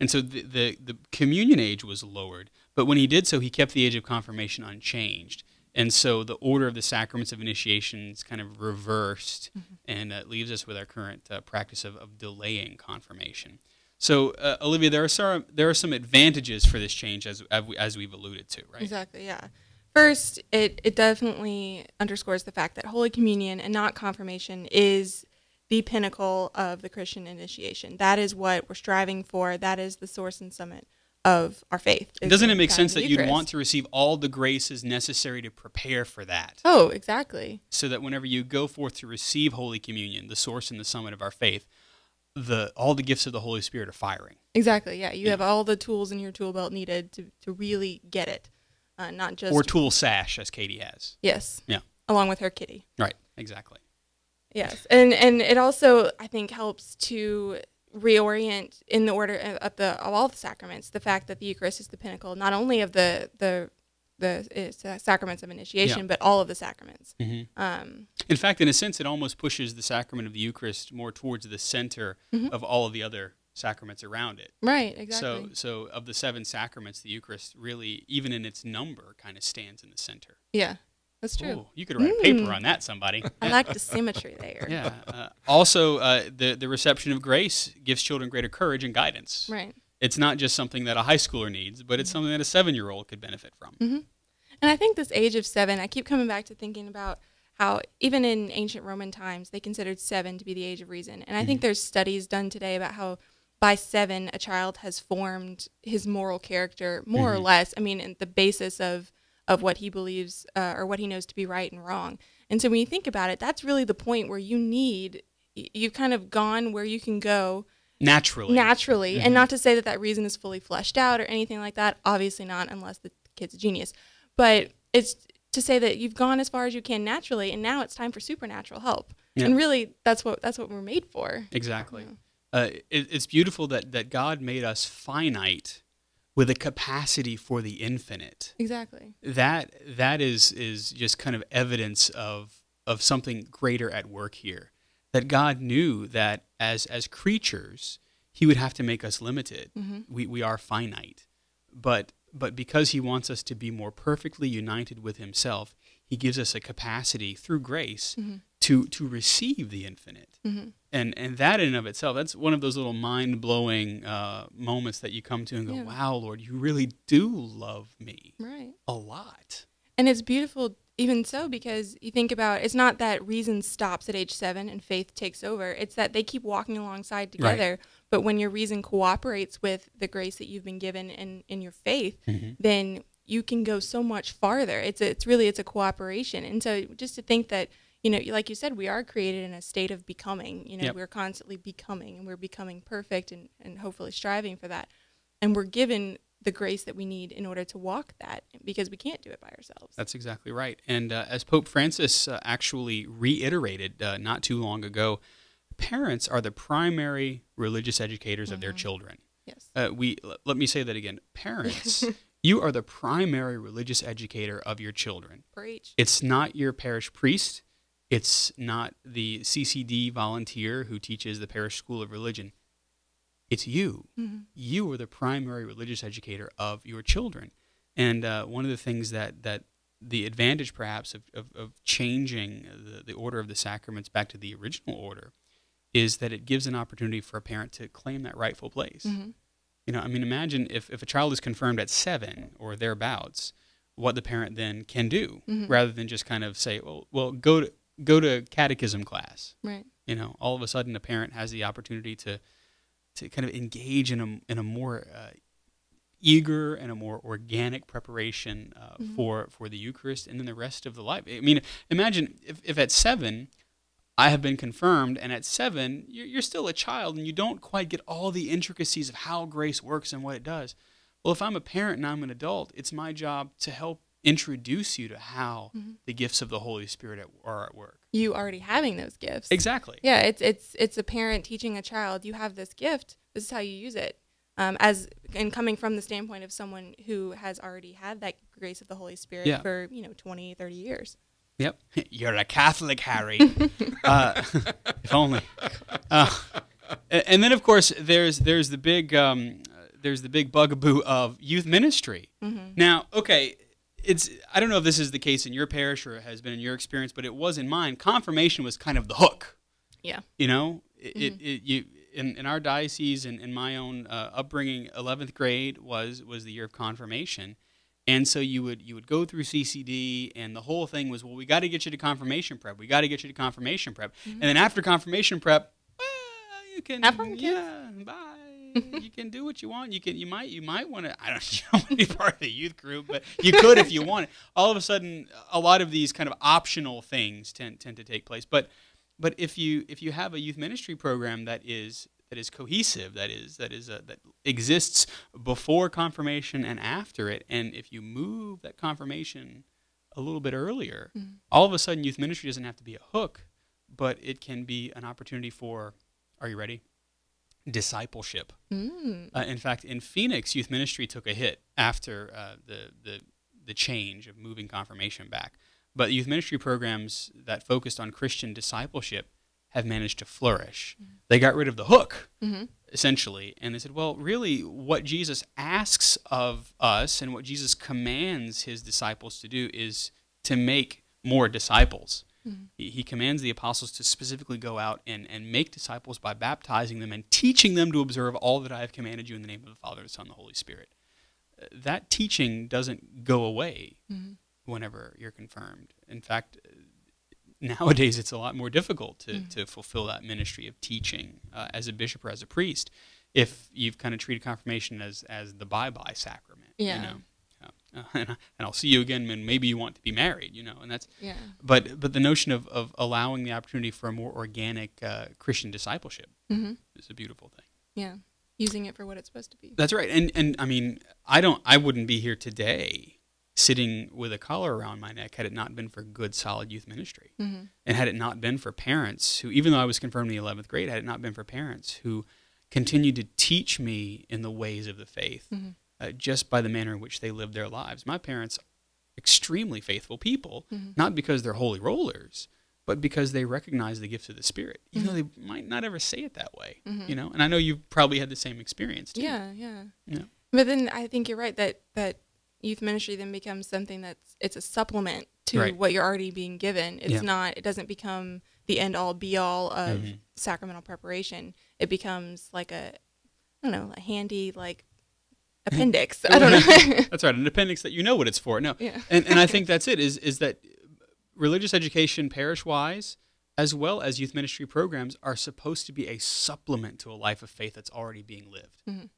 the communion age was lowered, but when he did so, he kept the age of confirmation unchanged. And so the order of the sacraments of initiation is kind of reversed, and leaves us with our current practice of delaying confirmation. So, Olivia, there are some advantages for this change, as we've alluded to, right? Exactly, yeah. First, it definitely underscores the fact that Holy Communion and not confirmation is the pinnacle of the Christian initiation. That is what we're striving for. That is the source and summit of our faith. Doesn't it make sense that you'd want to receive all the graces necessary to prepare for that? Oh, exactly. So that whenever you go forth to receive Holy Communion, the source and the summit of our faith, all the gifts of the Holy Spirit are firing. Exactly. Yeah, you have all the tools in your tool belt needed to really get it, not just or tool sash, as Katie has. Yes. Yeah. Along with her kitty. Right. Exactly. Yes, and it also, I think, helps to reorient in the order of all the sacraments. The fact that the Eucharist is the pinnacle, not only of the sacraments of initiation, but all of the sacraments. Mm-hmm. In fact, in a sense, it almost pushes the sacrament of the Eucharist more towards the center of all of the other sacraments around it. Right, exactly. So of the 7 sacraments, the Eucharist really, even in its number, kind of stands in the center. Yeah, that's true. Ooh, you could write a paper on that, somebody. I like the symmetry there. Yeah. Also, the reception of grace gives children greater courage and guidance. Right. It's not just something that a high schooler needs, but it's something that a 7-year-old could benefit from. Mm-hmm. And I think this age of 7, I keep coming back to thinking about how even in ancient Roman times, they considered 7 to be the age of reason. And I think there's studies done today about how by 7, a child has formed his moral character, more or less. I mean, the basis of what he believes or what he knows to be right and wrong. And so when you think about it, that's really the point where you've kind of gone where you can go naturally. And not to say that reason is fully fleshed out or anything like that. Obviously not, unless the kid's a genius. But it's to say that you've gone as far as you can naturally, and now it's time for supernatural help. Yeah. And really, that's what we're made for. Exactly. It's beautiful that God made us finite with a capacity for the infinite. Exactly. That is just kind of evidence of something greater at work here. That God knew that as creatures, He would have to make us limited. We are finite, but because He wants us to be more perfectly united with Himself, He gives us a capacity through grace to receive the infinite. And that in and of itself, that's one of those little mind-blowing moments that you come to and go, wow, Lord, you really do love me a lot. And it's beautiful even so, because you think about, it's not that reason stops at age 7 and faith takes over. It's that they keep walking alongside together. Right. But when your reason cooperates with the grace that you've been given in your faith, then you can go so much farther. It's really a cooperation. And so just to think that, like you said, we are created in a state of becoming. We're constantly becoming, and we're becoming perfect and hopefully striving for that. And we're given the grace that we need in order to walk that, because we can't do it by ourselves. That's exactly right. And as Pope Francis actually reiterated not too long ago, parents are the primary religious educators of their children. Yes. Let me say that again. Parents, you are the primary religious educator of your children. Preach. It's not your parish priest. It's not the CCD volunteer who teaches the parish school of religion. It's you. You are the primary religious educator of your children. And one of the things that the advantage perhaps of changing the order of the sacraments back to the original order is that it gives an opportunity for a parent to claim that rightful place. Imagine if a child is confirmed at 7 or thereabouts, what the parent then can do, rather than just kind of say, well, go to catechism class. Right. All of a sudden a parent has the opportunity to kind of engage in a more eager and a more organic preparation for the Eucharist and then the rest of the life. I mean, imagine if at 7 I have been confirmed, and at 7 you're still a child and you don't quite get all the intricacies of how grace works and what it does. Well, if I'm a parent and I'm an adult, it's my job to help introduce you to how the gifts of the Holy Spirit are at work. You already having those gifts. Exactly. Yeah, it's a parent teaching a child, you have this gift, this is how you use it. And coming from the standpoint of someone who has already had that grace of the Holy Spirit for 20, 30 years. Yep. You're a Catholic, Harry. If only. And then, of course, there's the big bugaboo of youth ministry. Now, okay, I don't know if this is the case in your parish or has been in your experience, but it was in mine. Confirmation was kind of the hook. Yeah. In our diocese and in my own upbringing, 11th grade was the year of confirmation. And so you would go through CCD, and the whole thing was, well, we got to get you to confirmation prep. We got to get you to confirmation prep. And then after confirmation prep, well, you can, have fun, bye. You can do what you want. You might want to. I don't want to be part of the youth group, but you could if you want. All of a sudden, a lot of these kind of optional things tend to take place. But if you have a youth ministry program that is is cohesive, that exists before confirmation and after it. And if you move that confirmation a little bit earlier, all of a sudden youth ministry doesn't have to be a hook, but it can be an opportunity for, are you ready? Discipleship. In fact, in Phoenix, youth ministry took a hit after the change of moving confirmation back. But youth ministry programs that focused on Christian discipleship have managed to flourish. They got rid of the hook, essentially, and they said, well, really, what Jesus asks of us and what Jesus commands his disciples to do is to make more disciples. He commands the apostles to specifically go out and make disciples by baptizing them and teaching them to observe all that I have commanded you in the name of the Father, the Son, and the Holy Spirit. That teaching doesn't go away whenever you're confirmed. In fact, nowadays it's a lot more difficult to fulfill that ministry of teaching as a bishop or as a priest if you've kind of treated confirmation as the bye-bye sacrament. Yeah. You know? And I'll see you again when maybe you want to be married, and that's. Yeah. But the notion of allowing the opportunity for a more organic Christian discipleship is a beautiful thing. Yeah, using it for what it's supposed to be. That's right, and I mean, I wouldn't be here today sitting with a collar around my neck had it not been for good, solid youth ministry, and had it not been for parents who, even though I was confirmed in the 11th grade, had it not been for parents who continued to teach me in the ways of the faith. Just by the manner in which they lived their lives. My parents, extremely faithful people, not because they're holy rollers, but because they recognize the gifts of the Spirit, even though they might not ever say it that way, And I know you've probably had the same experience, too. Yeah. But then I think you're right that youth ministry then becomes something it's a supplement to what you're already being given. It's not, it doesn't become the end-all, be-all of sacramental preparation. It becomes like a handy, appendix. I don't know. That's right, an appendix that you know what it's for. No, yeah. and I think that's it. Is that religious education, parish-wise, as well as youth ministry programs, are supposed to be a supplement to a life of faith that's already being lived,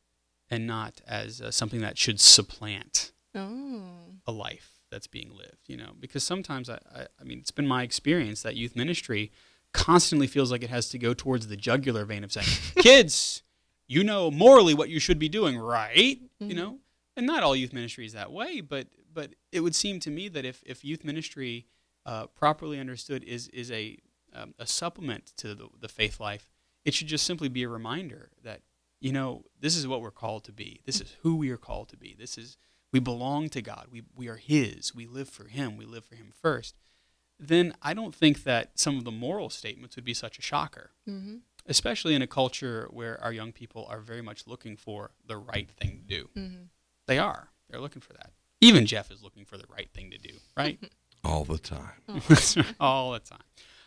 and not as something that should supplant a life that's being lived. Because sometimes I mean, it's been my experience that youth ministry constantly feels like it has to go towards the jugular vein of saying, kids, you know morally what you should be doing, right? And not all youth ministry is that way, but it would seem to me that if youth ministry properly understood is a supplement to the faith life, it should just simply be a reminder that this is what we're called to be. This is who we are called to be. We belong to God. We are His. We live for Him. We live for Him first. Then I don't think that some of the moral statements would be such a shocker. Especially in a culture where our young people are very much looking for the right thing to do. They are. They're looking for that. Even Jeff is looking for the right thing to do, right? All the time. All the time.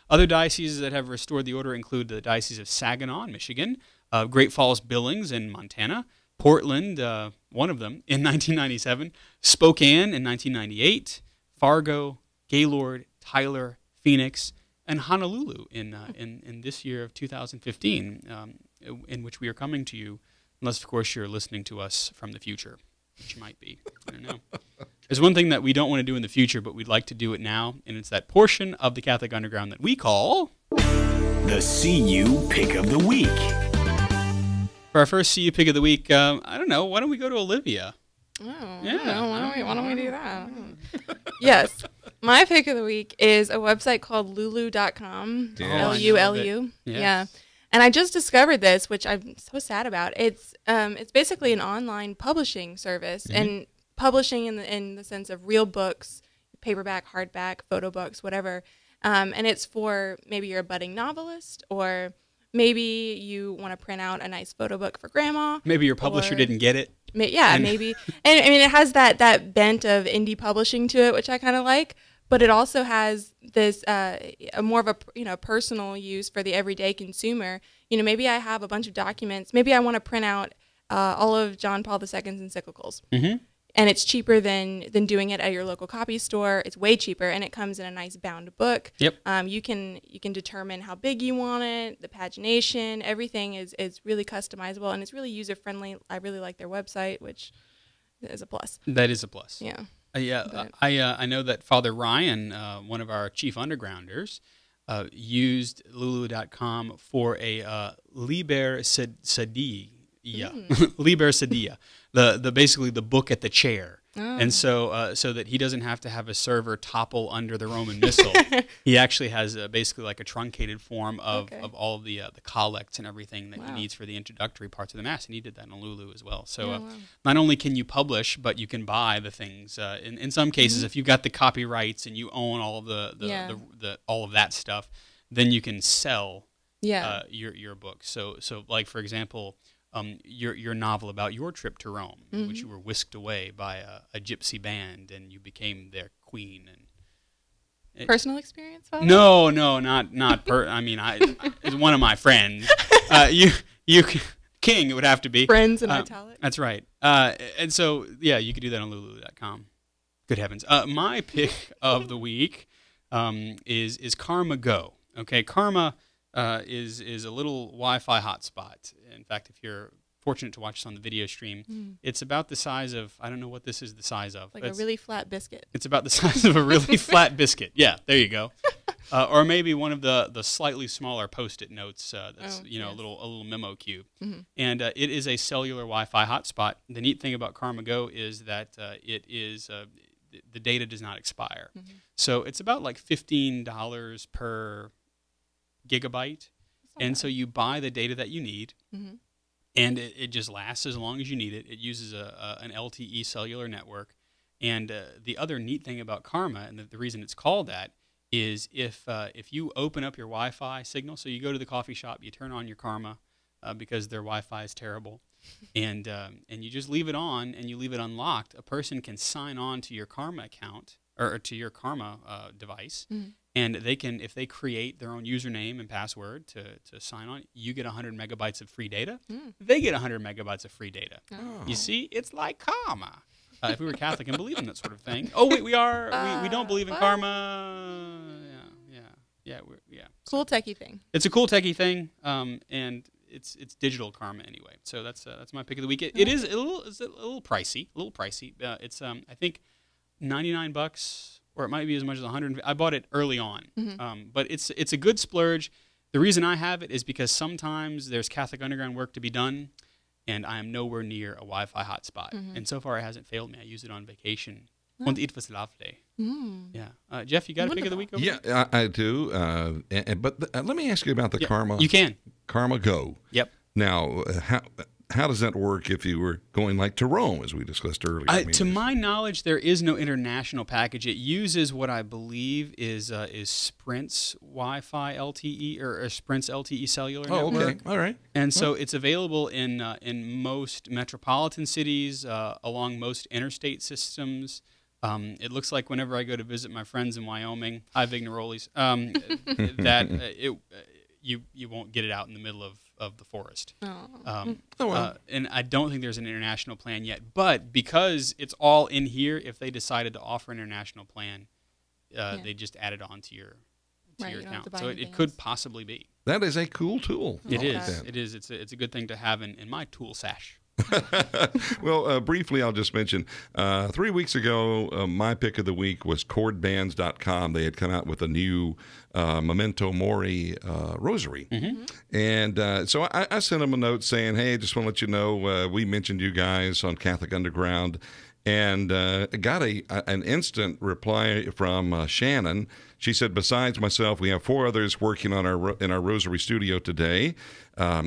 Other dioceses that have restored the order include the Diocese of Saginaw in Michigan, Great Falls Billings in Montana, Portland, one of them, in 1997, Spokane in 1998, Fargo, Gaylord, Tyler, Phoenix, and Honolulu in this year of 2015, in which we are coming to you, unless, of course, you're listening to us from the future, which you might be. I don't know. There's one thing that we don't want to do in the future, but we'd like to do it now, and it's that portion of the Catholic Underground that we call... The CU Pick of the Week. For our first CU Pick of the Week, I don't know, why don't we go to Olivia? Oh, Yeah. why don't we do that? Yes. My pick of the week is a website called lulu.com. Yeah. Lulu. Yes. Yeah. And I just discovered this, which I'm so sad about. It's basically an online publishing service, and publishing in the sense of real books, paperback, hardback, photo books, whatever. And it's for maybe you're a budding novelist, or maybe you want to print out a nice photo book for grandma. Maybe your publisher didn't get it. Maybe. And I mean, it has that bent of indie publishing to it, which I kind of like. But it also has this a more of a personal use for the everyday consumer. Maybe I have a bunch of documents. Maybe I want to print out all of John Paul II's encyclicals, and it's cheaper than doing it at your local copy store. It's way cheaper, and it comes in a nice bound book. Yep. You can determine how big you want it, the pagination, everything is really customizable, and it's really user friendly. I really like their website, which is a plus. That is a plus. Yeah. I know that Father Ryan, one of our chief undergrounders, used Lulu.com for a Liber Sedia, Liber Sedia, the basically the book at the chair. Oh. And so that he doesn't have to have a server topple under the Roman Missal. He actually has basically like a truncated form of all of the collects and everything that he needs for the introductory parts of the Mass, and he did that in Lulu as well. So not only can you publish, but you can buy the things. In some cases, if you've got the copyrights and you own all of the all of that stuff, then you can sell your book. So like for example, your novel about your trip to Rome, in which you were whisked away by a gypsy band and you became their queen. And Personal experience, Father? No, not I mean, it's one of my friends. You King, it would have to be Friends in italics. That's right. And so you could do that on Lulu.com. Good heavens! My pick of the week is Karma Go. Okay, Karma is a little Wi-Fi hotspot. In fact, if you're fortunate to watch this on the video stream, it's about the size of, I don't know what this is the size of. Like a really flat biscuit. It's about the size of a really flat biscuit. Yeah, there you go. Or maybe one of the slightly smaller Post-it notes that's a little memo cube. And it is a cellular Wi-Fi hotspot. The neat thing about Karma Go is that it is the data does not expire. So it's about like $15 per gigabyte, and so you buy the data that you need, and it just lasts as long as you need it. It uses an LTE cellular network, and the other neat thing about Karma, and the reason it's called that, is if you open up your Wi-Fi signal, so you go to the coffee shop, you turn on your Karma because their Wi-Fi is terrible, and you just leave it on and you leave it unlocked, a person can sign on to your Karma account or to your Karma device. And they can, if they create their own username and password to sign on, you get 100 megabytes of free data. They get 100 megabytes of free data. You see, it's like karma. If we were Catholic and believe in that sort of thing. Oh, wait, we are. We don't believe in karma. Yeah. Cool techie thing. It's a cool techie thing, and it's digital karma anyway. So that's my pick of the week. It is a little pricey. It's I think $99. Or it might be as much as 100. I bought it early on, but it's a good splurge. The reason I have it is because sometimes there's Catholic Underground work to be done, and I am nowhere near a Wi-Fi hotspot. And so far, it hasn't failed me. I use it on vacation. Und it was lovely. Yeah, Jeff, you got a pick of the week? Over Yeah, I do. But let me ask you about the Karma. You can. Karma Go. Yep. Now, how does that work if you were going like to Rome, as we discussed earlier? To my knowledge, there is no international package. It uses what I believe is Sprint's Wi-Fi LTE or Sprint's LTE cellular network. Oh, okay, all right. And so it's available in most metropolitan cities, along most interstate systems. It looks like whenever I go to visit my friends in Wyoming, hi Vigneroles, that you won't get it out in the middle of the forest. And I don't think there's an international plan yet. But because it's all in here, if they decided to offer an international plan, they just add it on to your account. So it could possibly be. That is a cool tool. It is. It's a good thing to have in my tool sash. Well, briefly, I'll just mention 3 weeks ago, my pick of the week was chordbands.com. They had come out with a new Memento Mori rosary. And so I sent them a note saying, hey, just want to let you know we mentioned you guys on Catholic Underground. And got an instant reply from Shannon. She said, besides myself, we have 4 others working on in our Rosary studio today.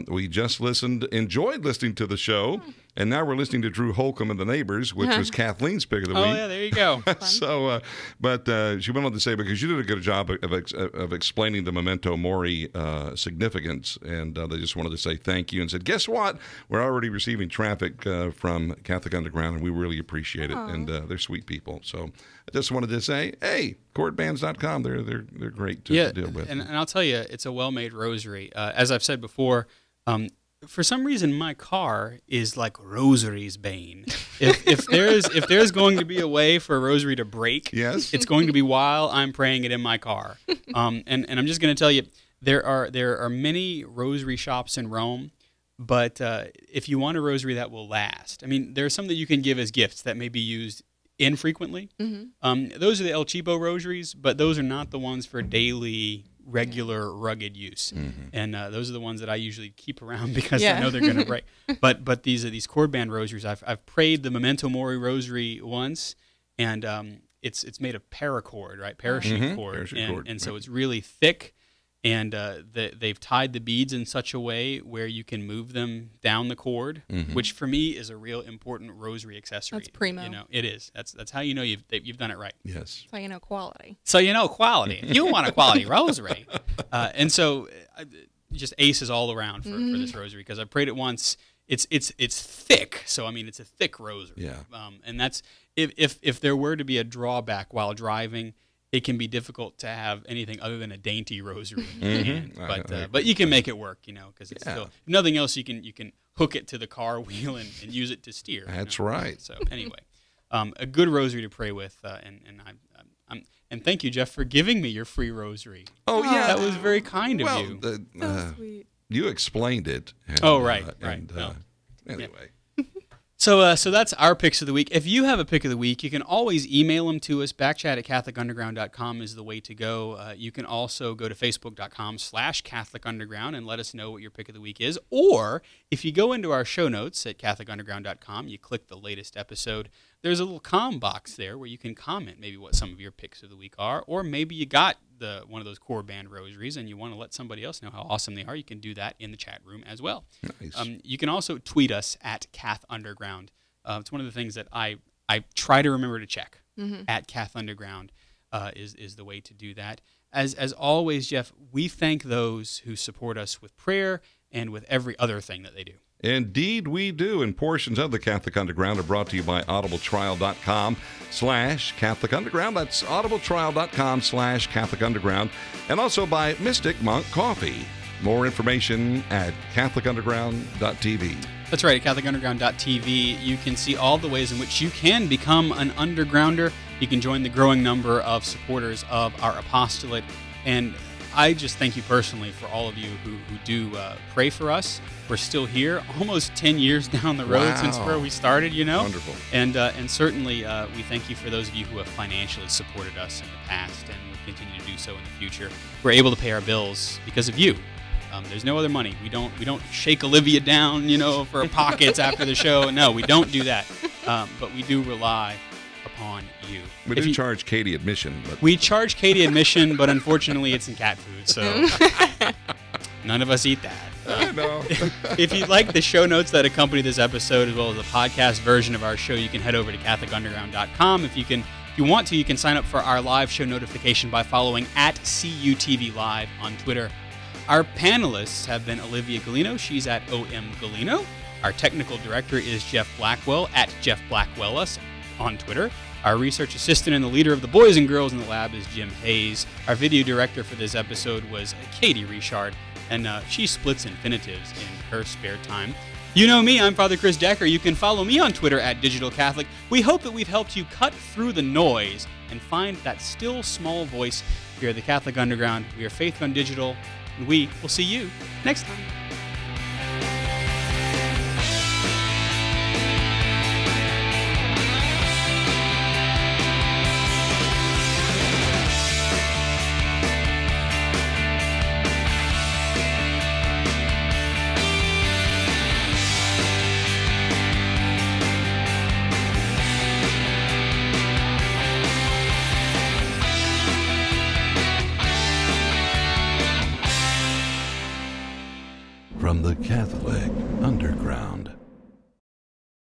We just enjoyed listening to the show, and now we're listening to Drew Holcomb and the Neighbors, which was Kathleen's pick of the week. Oh, yeah, there you go. So, but she went on to say, because you did a good job of explaining the Memento Mori significance, and they just wanted to say thank you and said, guess what? We're already receiving traffic from Catholic Underground, and we really appreciate it, and they're sweet people. So I just wanted to say, hey, chordbands.com, they're great to deal with. And I'll tell you, it's a well-made rosary. As I've said before, for some reason, my car is like rosary's bane. If there's going to be a way for a rosary to break, yes, it's going to be while I'm praying it in my car. And I'm just going to tell you, there are many rosary shops in Rome, but if you want a rosary that will last, I mean, there are some that you can give as gifts that may be used infrequently. Those are the El Cheapo rosaries, but those are not the ones for daily regular rugged use. And those are the ones that I usually keep around because Yeah. I know they're going to break. But these are these cord band rosaries. I've prayed the Memento Mori rosary once, and it's made of paracord, right? Parachute cord. Parachute cord, And so it's really thick. And they've tied the beads in such a way where you can move them down the cord, which for me is a real important rosary accessory. That's primo. You know, it is. That's how you know you've done it right. Yes. So you know quality. So you know quality. You want a quality rosary, and so just aces all around for this rosary because I prayed it once. It's thick, so I mean it's a thick rosary. Yeah. And that's if there were to be a drawback while driving, it can be difficult to have anything other than a dainty rosary in your hand. But you can make it work, you know, because it's still, if nothing else, you can hook it to the car wheel and use it to steer. That's you know? right. So anyway, a good rosary to pray with, and thank you, Jeff, for giving me your free rosary. Oh, yeah. That was very kind of Well, you. So sweet. you explained it. And, Right. No. Anyway. So that's our picks of the week. If you have a pick of the week, you can always email them to us. Backchat@CatholicUnderground.com is the way to go. You can also go to Facebook.com/CatholicUnderground and let us know what your pick of the week is. Or if you go into our show notes at CatholicUnderground.com, you click the latest episode, there's a little box there where you can comment maybe what some of your picks of the week are. Or maybe you got one of those core band rosaries and you want to let somebody else know how awesome they are. You can do that in the chat room as well. Nice. You can also tweet us at Cath Underground. It's one of the things that I try to remember to check. At Cath Underground is the way to do that. As always, Jeff, we thank those who support us with prayer and with every other thing that they do. Indeed, we do. And portions of the Catholic Underground are brought to you by audibletrial.com/Catholic Underground. That's audibletrial.com/Catholic Underground. And also by Mystic Monk Coffee. More information at CatholicUnderground.tv. That's right, at CatholicUnderground.tv. You can see all the ways in which you can become an undergrounder. You can join the growing number of supporters of our apostolate. And I just thank you personally for all of you who do pray for us. We're still here, almost 10 years down the road since where we started, you know. Wonderful. And certainly we thank you for those of you who have financially supported us in the past and will continue to do so in the future. We're able to pay our bills because of you. There's no other money. We don't shake Olivia down, you know, for her pockets after the show. No, we don't do that. But we do rely upon you. We do charge Katie admission. But we charge Katie admission, but unfortunately it's in cat food, so none of us eat that. I know. If you'd like the show notes that accompany this episode as well as the podcast version of our show, you can head over to CatholicUnderground.com. If you want to, you can sign up for our live show notification by following @CUTV Live on Twitter. Our panelists have been Olivia Galino. She's at OM Galino. Our technical director is Jeff Blackwell at Jeff Blackwellis on Twitter. Our research assistant and the leader of the boys and girls in the lab is Jim Hayes. Our video director for this episode was Katie Richard, and she splits infinitives in her spare time. You know me, I'm Father Chris Decker. You can follow me on Twitter at Digital Catholic. We hope that we've helped you cut through the noise and find that still small voice here at the Catholic Underground. We are Faith Run Digital, and we will see you next time. From the Catholic Underground.